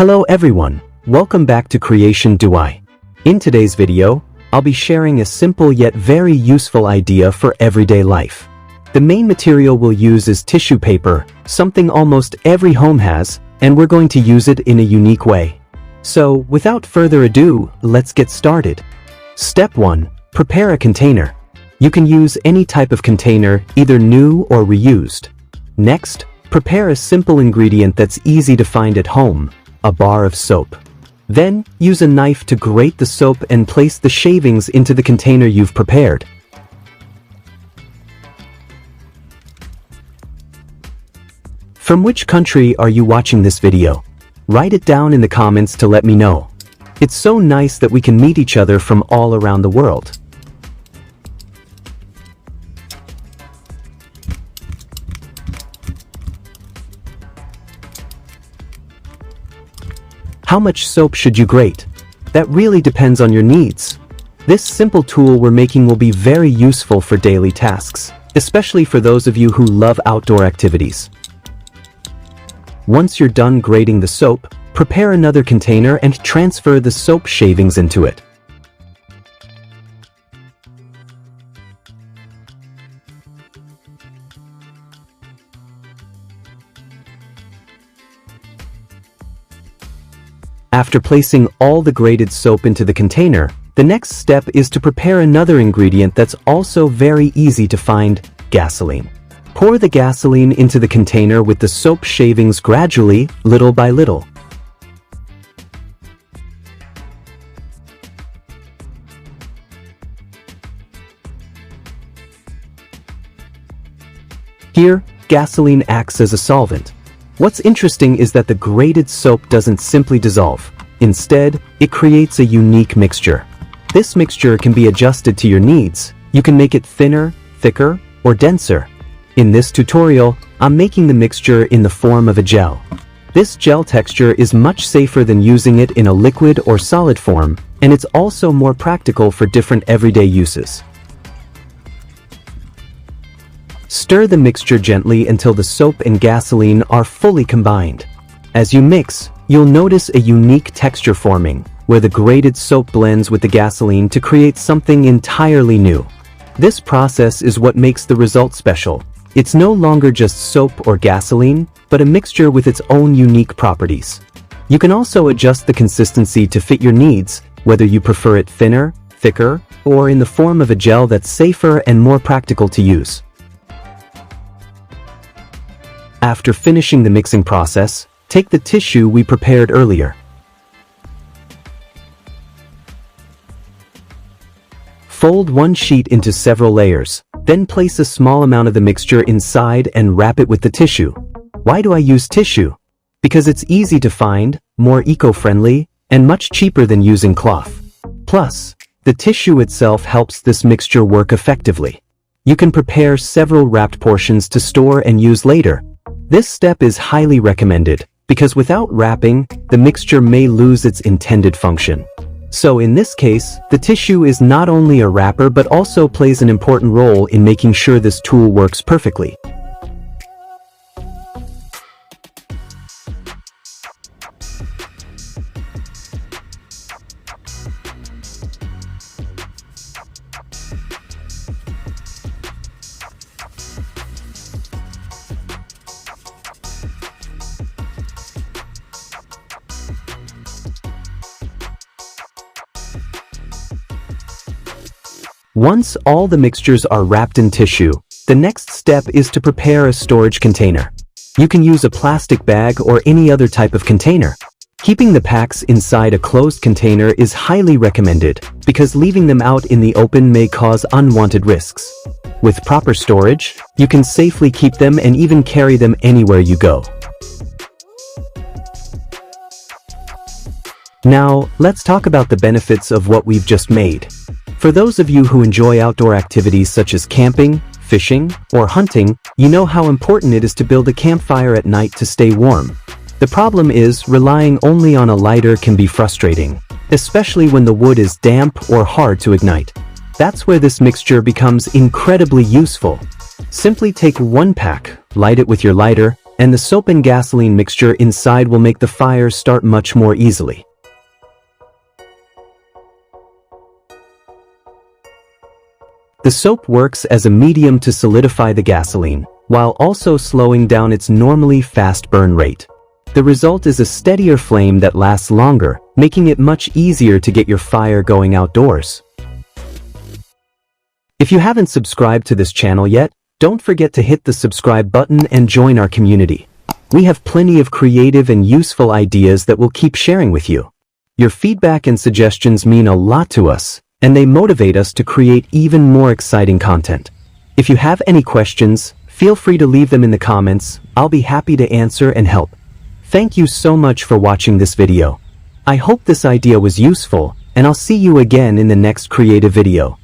Hello everyone, welcome back to Creation DIY. In today's video, I'll be sharing a simple yet very useful idea for everyday life. The main material we'll use is tissue paper, something almost every home has, and we're going to use it in a unique way. So, without further ado, let's get started. Step 1. Prepare a container. You can use any type of container, either new or reused. Next, prepare a simple ingredient that's easy to find at home, a bar of soap. Then, use a knife to grate the soap and place the shavings into the container you've prepared. From which country are you watching this video? Write it down in the comments to let me know. It's so nice that we can meet each other from all around the world. How much soap should you grate? That really depends on your needs. This simple tool we're making will be very useful for daily tasks, especially for those of you who love outdoor activities. Once you're done grating the soap, prepare another container and transfer the soap shavings into it. After placing all the grated soap into the container, the next step is to prepare another ingredient that's also very easy to find: gasoline. Pour the gasoline into the container with the soap shavings gradually, little by little. Here, gasoline acts as a solvent. What's interesting is that the grated soap doesn't simply dissolve. Instead, it creates a unique mixture. This mixture can be adjusted to your needs. You can make it thinner, thicker, or denser. In this tutorial, I'm making the mixture in the form of a gel. This gel texture is much safer than using it in a liquid or solid form, and it's also more practical for different everyday uses. Stir the mixture gently until the soap and gasoline are fully combined. As you mix, you'll notice a unique texture forming, where the grated soap blends with the gasoline to create something entirely new. This process is what makes the result special. It's no longer just soap or gasoline, but a mixture with its own unique properties. You can also adjust the consistency to fit your needs, whether you prefer it thinner, thicker, or in the form of a gel that's safer and more practical to use. After finishing the mixing process, take the tissue we prepared earlier. Fold one sheet into several layers, then place a small amount of the mixture inside and wrap it with the tissue. Why do I use tissue? Because it's easy to find, more eco-friendly, and much cheaper than using cloth. Plus, the tissue itself helps this mixture work effectively. You can prepare several wrapped portions to store and use later. This step is highly recommended, because without wrapping, the mixture may lose its intended function. So in this case, the tissue is not only a wrapper but also plays an important role in making sure this tool works perfectly. Once all the mixtures are wrapped in tissue, the next step is to prepare a storage container. You can use a plastic bag or any other type of container. Keeping the packs inside a closed container is highly recommended, because leaving them out in the open may cause unwanted risks. With proper storage, you can safely keep them and even carry them anywhere you go. Now, let's talk about the benefits of what we've just made. For those of you who enjoy outdoor activities such as camping, fishing, or hunting, you know how important it is to build a campfire at night to stay warm. The problem is, relying only on a lighter can be frustrating, especially when the wood is damp or hard to ignite. That's where this mixture becomes incredibly useful. Simply take one pack, light it with your lighter, and the soap and gasoline mixture inside will make the fire start much more easily. The soap works as a medium to solidify the gasoline, while also slowing down its normally fast burn rate. The result is a steadier flame that lasts longer, making it much easier to get your fire going outdoors. If you haven't subscribed to this channel yet, don't forget to hit the subscribe button and join our community. We have plenty of creative and useful ideas that we'll keep sharing with you. Your feedback and suggestions mean a lot to us, and they motivate us to create even more exciting content. If you have any questions, feel free to leave them in the comments. I'll be happy to answer and help. Thank you so much for watching this video. I hope this idea was useful, and I'll see you again in the next creative video.